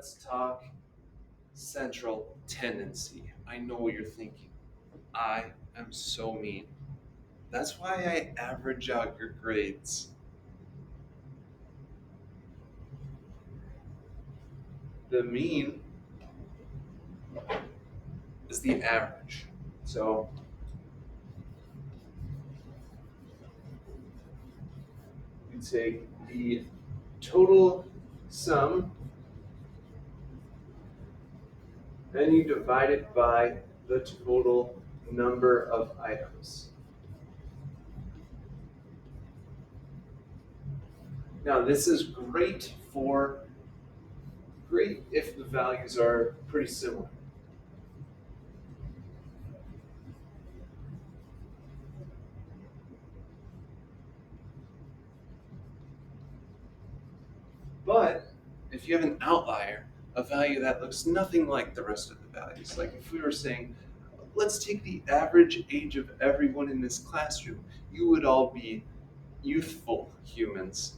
Let's talk central tendency. I know what you're thinking. I am so mean. That's why I average out your grades. The mean is the average. So you take the total sum and you divide it by the total number of items. Now this is great if the values are pretty similar. But if you have an outlier, a value that looks nothing like the rest of the values, like if we were saying, let's take the average age of everyone in this classroom, you would all be youthful humans,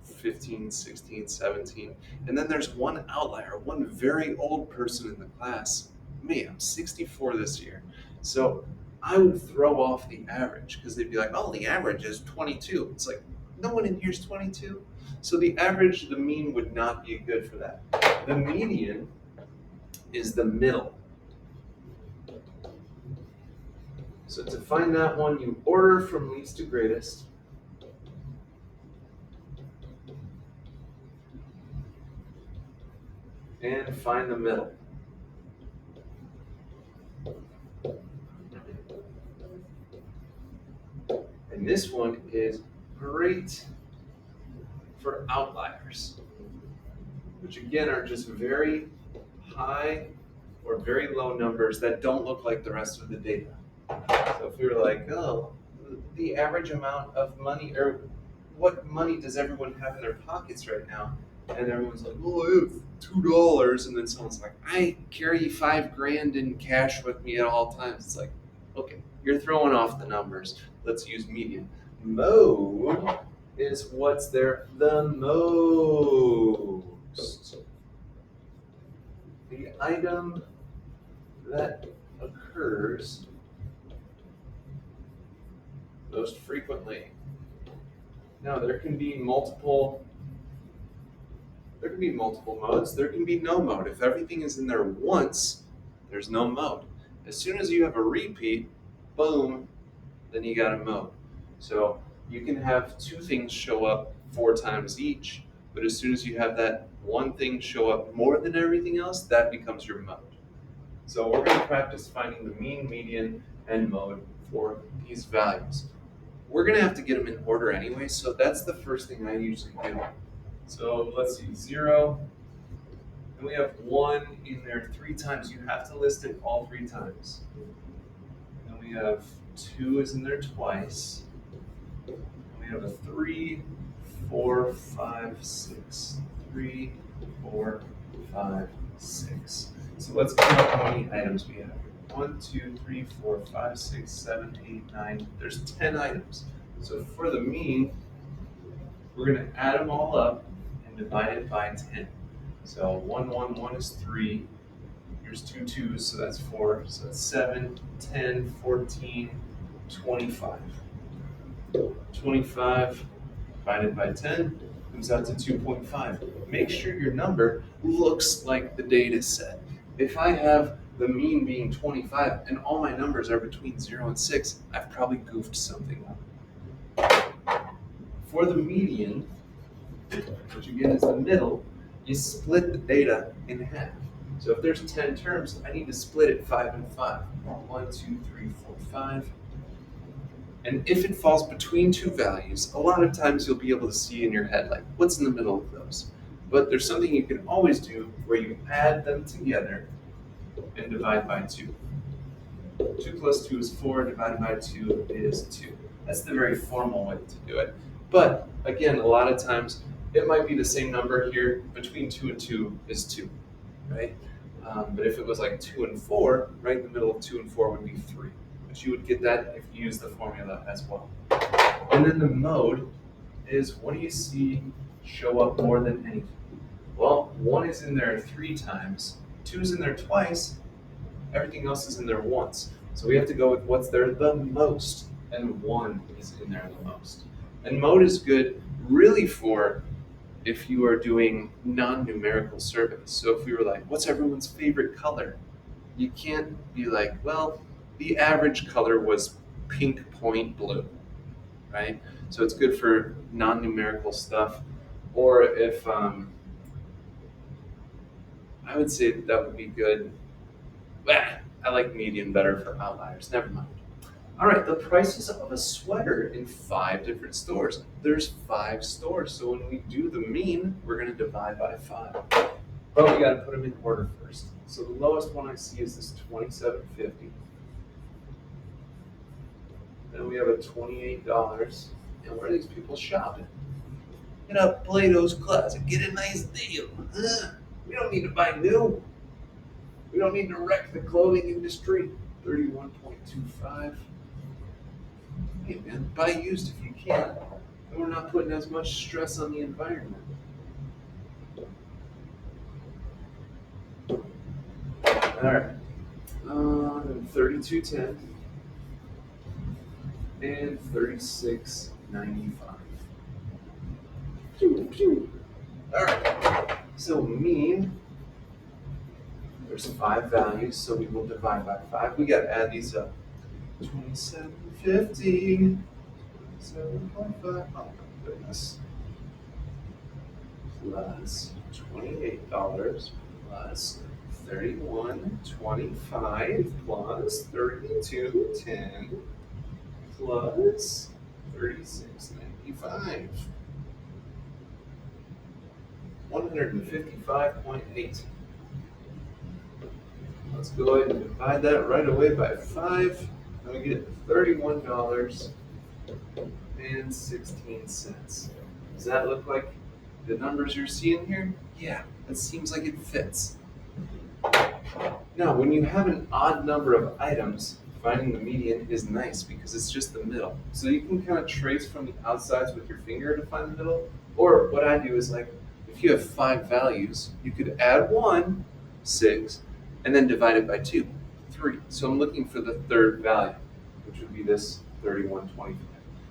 15, 16, 17. And then there's one outlier, one very old person in the class. Me, I'm 64 this year. So I would throw off the average because they'd be like, oh, the average is 22. It's like, no one in here's 22. So the average, the mean would not be good for that. The median is the middle. So to find that one, you order from least to greatest. And find the middle. And this one is great for outliers, which again are just very high or very low numbers that don't look like the rest of the data. So if we were like, oh, the average amount of money, or what money does everyone have in their pockets right now? And everyone's like, oh, I have $2. And then someone's like, I carry $5,000 in cash with me at all times. It's like, okay, you're throwing off the numbers. Let's use median. Mode is what's there the most. The item that occurs most frequently. Now there can be multiple modes. There can be no mode. If everything is in there once, there's no mode. As soon as you have a repeat, boom, then you got a mode. So you can have two things show up 4 times each, but as soon as you have that one thing show up more than everything else, that becomes your mode. So we're going to practice finding the mean, median, and mode for these values. We're going to have to get them in order anyway, so that's the first thing I usually do. So let's see, 0, and we have 1 in there 3 times. You have to list it all 3 times. And we have 2 is in there twice. And we have a 3, 4, 5, 6. 3, 4, 5, 6. So let's count how many items we have. 1, 2, 3, 4, 5, 6, 7, 8, 9. There's 10 items. So for the mean, we're going to add them all up and divide it by 10. So 1, 1, 1 is 3. Here's 2 2s, so that's 4. So that's 7, 10, 14, 25. 25 divided by 10 comes out to 2.5. Make sure your number looks like the data set. If I have the mean being 25 and all my numbers are between 0 and 6, I've probably goofed something up. For the median, which again is the middle, you split the data in half. So if there's 10 terms, I need to split it 5 and 5. 1, 2, 3, 4, 5. And if it falls between 2 values, a lot of times you'll be able to see in your head, like, what's in the middle of those? But there's something you can always do where you add them together and divide by 2. 2 plus 2 is 4, divided by 2 is 2. That's the very formal way to do it. But again, a lot of times it might be the same number here. Between 2 and 2 is 2, right? But if it was like 2 and 4, right in the middle of 2 and 4 would be 3. But you would get that if you use the formula as well. And then the mode is, what do you see show up more than anything? Well, 1 is in there 3 times, 2 is in there twice, everything else is in there once. So we have to go with what's there the most, and 1 is in there the most. And mode is good really for if you are doing non-numerical surveys. So if we were like, what's everyone's favorite color? You can't be like, well, the average color was pink point blue, right? So it's good for non-numerical stuff. Or if, I would say that would be good. I like median better for outliers, never mind. All right, the prices of a sweater in 5 different stores. There's 5 stores, so when we do the mean, we're gonna divide by 5. But we gotta put them in order first. So the lowest one I see is this $27.50. Then we have a $28. And where are these people shopping? Get up Plato's Closet, get a nice deal. We don't need to buy new. We don't need to wreck the clothing industry. 31.25. Hey man, buy used if you can. And we're not putting as much stress on the environment. Alright. 32.10 and 36.95. Alright. So mean. There's 5 values, so we will divide by 5. We gotta add these up. 27.50. 7.5. Oh my goodness. Plus $28 plus 31.25 plus 32.10 plus 36.95. 155.8. Let's go ahead and divide that right away by 5. And we get $31.16. Does that look like the numbers you're seeing here? Yeah, that seems like it fits. Now, when you have an odd number of items, finding the median is nice because it's just the middle. So you can kind of trace from the outsides with your finger to find the middle. Or what I do is like, if you have 5 values, you could add 1, 6, and then divide it by 2, 3. So I'm looking for the third value, which would be this 31.25.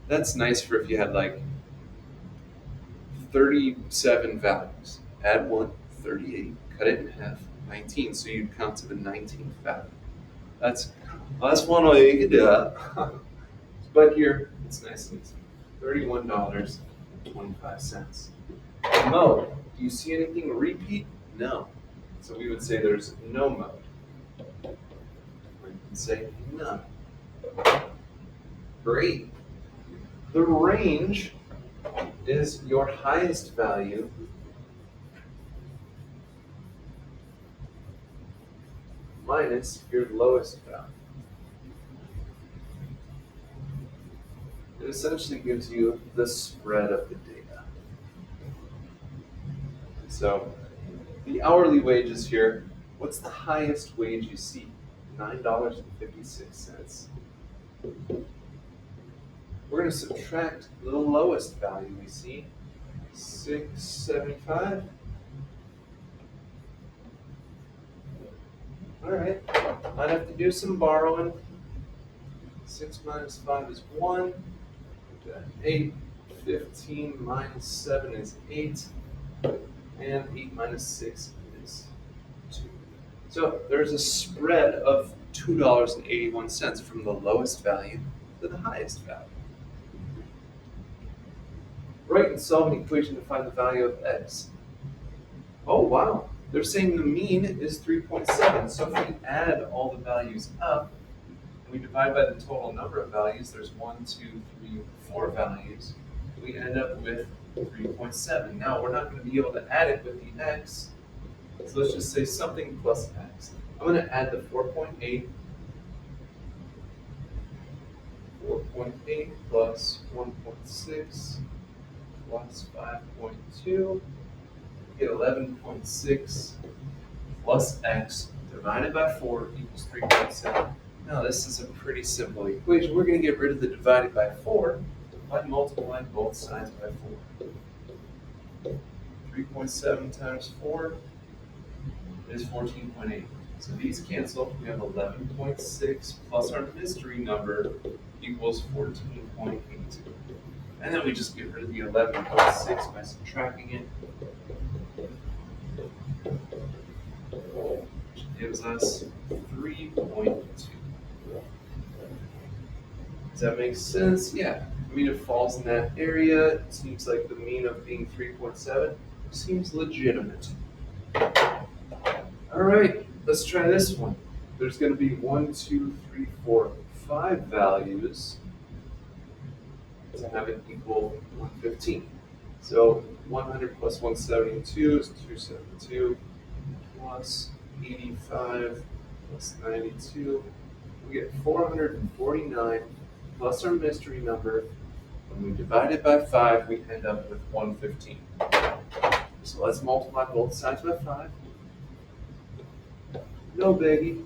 That's nice for if you had like 37 values. Add 1, 38, cut it in half, 19. So you'd count to the 19th value. That's one way you could do it. But here, it's nice and easy. $31.25. Mode. Do you see anything repeat? No. So we would say there's no mode. Or you can say none. Great. The range is your highest value minus your lowest value. It essentially gives you the spread of the data. So the hourly wages here, what's the highest wage you see? $9.56. We're going to subtract the lowest value we see, $6.75. All right, might have to do some borrowing. 6 minus 5 is 1. 8, 15 minus 7 is 8. And 8 minus 6 is 2. So there's a spread of $2.81 from the lowest value to the highest value. Write and solve an equation to find the value of x. Oh wow, they're saying the mean is 3.7. So if we add all the values up, and we divide by the total number of values, there's 1, 2, 3, 4 values, we end up with 3.7. Now we're not going to be able to add it with the x, so let's just say something plus x. I'm going to add the 4.8 plus 1.6 plus 5.2, get 11.6 plus x divided by 4 equals 3.7. Now this is a pretty simple equation. We're going to get rid of the divided by 4 by multiplying both sides by 4. 3.7 times 4 is 14.8. So these cancel. We have 11.6 plus our mystery number equals 14.8. And then we just get rid of the 11.6 by subtracting it, which gives us 3.2. Does that make sense? Yeah. I mean, it falls in that area. It seems like the mean of being 3.7 seems legitimate. All right, let's try this one. There's going to be 1, 2, 3, 4, 5 values to have it equal 115. So 100 plus 172 is 272 plus 85 plus 92. We get 449 plus our mystery number. When we divide it by 5, we end up with 115. So let's multiply both sides by 5. No biggie.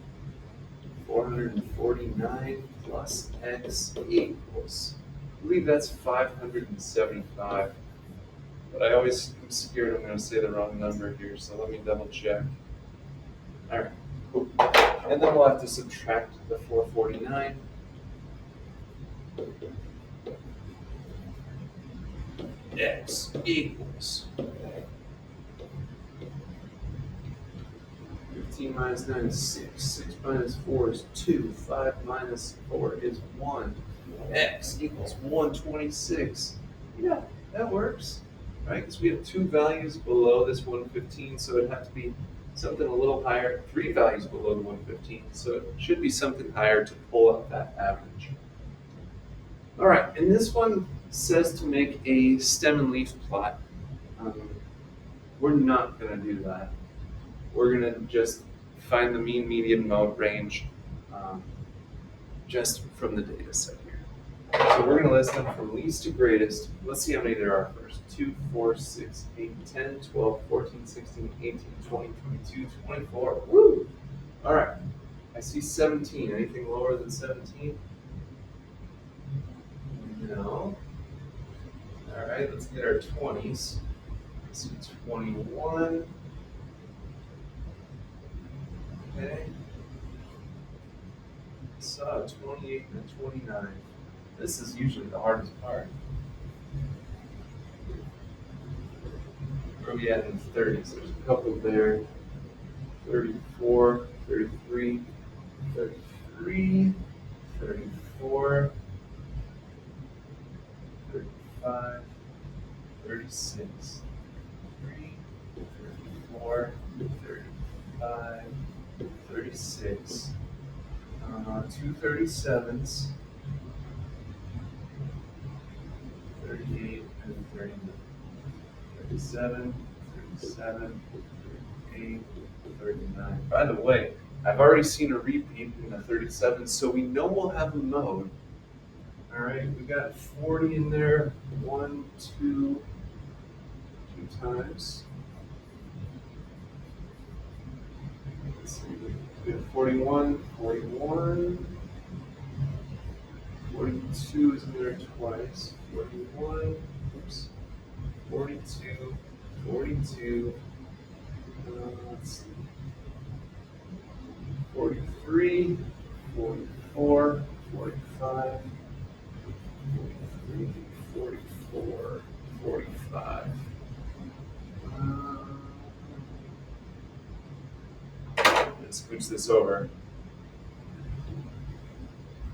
449 plus x equals, I believe that's 575. But I always am scared I'm going to say the wrong number here, so let me double check. All right, cool. And then we'll have to subtract the 449. X equals 15 minus 9 is 6. 6 minus 4 is 2. 5 minus 4 is 1. X equals 126. Yeah, that works, right? Because we have 2 values below this 115, so it'd have to be something a little higher. 3 values below the 115, so it should be something higher to pull up that average. All right, and this one says to make a stem and leaf plot. We're not going to do that. We're going to just find the mean, median, mode range just from the data set here. So we're going to list them from least to greatest. Let's see how many there are first. 2, 4, 6, 8, 10, 12, 14, 16, 18, 20, 22, 24. Woo! All right. I see 17. Anything lower than 17? No. All right, let's get our 20s. Let's see, 21. Okay. Saw 28 and 29. This is usually the hardest part. Where are we at in the 30s? There's a couple there. 34, 33, 33, 34, 35, 36, 3, 34, 35, 36, 2 37s, 38 and 39, 37, 37, 38, 39. By the way, I've already seen a repeat in the 37, so we know we'll have a mode. All right, we got 40 in there. 1, 2 times. Let's see, we have 41, 41. 42 is in there twice. 41, oops. 42, 42. Let's see. 43, 44, 45, 43, 44, 45. Let's scooch this over.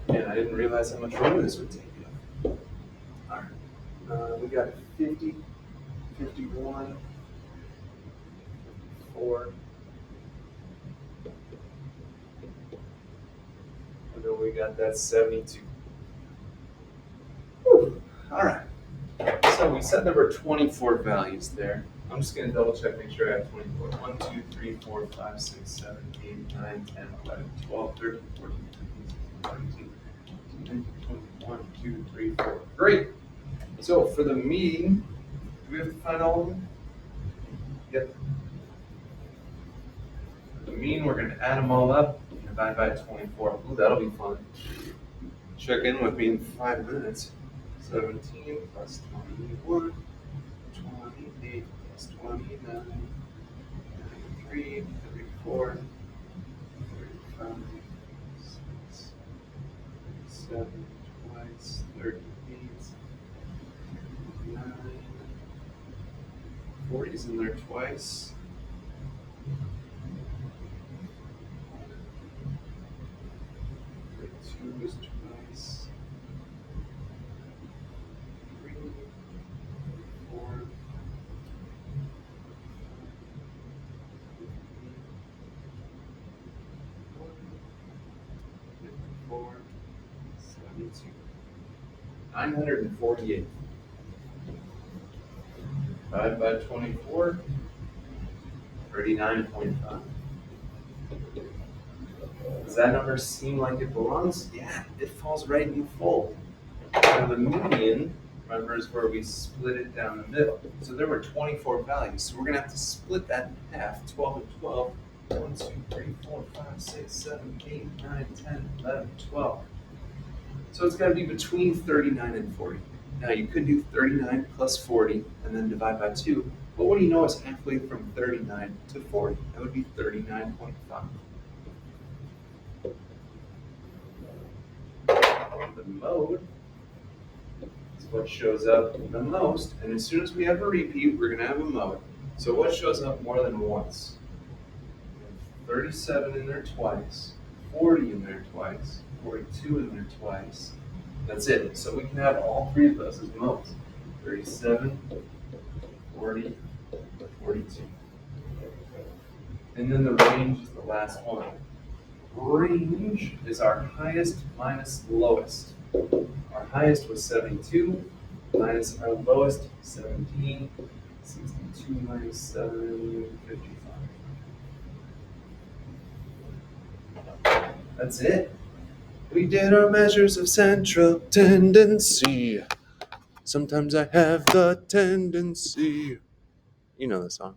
Man, I didn't realize how much room this would take. All right. We got 50, 51, 54. And then we got that 72. Whew. All right. So we said there were 24 values there. I'm just going to double check, make sure I have 24. 1, 2, 3, 4, 5, 6, 7, 8, 9, 10, 11, 12, 13, 14, 15, 16, 17, 1, 2, 3, 4. Great. So for the mean, do we have to find all of them? Yep. For the mean, we're going to add them all up and divide by 24. Ooh, that'll be fun. Check in with me in 5 minutes. 17 plus 21, 28 It's 29, 33, 34, 35, 6, 37, twice, 38, 9, 40's in there twice. 32 is twice. 3, 4, 54, 72. 948. Divided by 24, 39.5. Does that number seem like it belongs? Yeah, it falls right in full. Now the median, remember, is where we split it down the middle. So there were 24 values. So we're going to have to split that in half. 12 and 12. 1, 2, 3, 4, 5, 6, 7, 8, 9, 10, 11, 12. So it's got to be between 39 and 40. Now you could do 39 plus 40 and then divide by 2. But what do you know is halfway from 39 to 40? That would be 39.5. The mode is what shows up the most, and as soon as we have a repeat, we're going to have a mode. So what shows up more than once? 37 in there twice, 40 in there twice, 42 in there twice. That's it. So we can have all three of those as modes. 37, 40, 42. And then the range is the last one. Range is our highest minus lowest. Our highest was 72, minus our lowest 17, 62 minus 7, 55. That's it. We did our measures of central tendency. Sometimes I have the tendency. You know the song.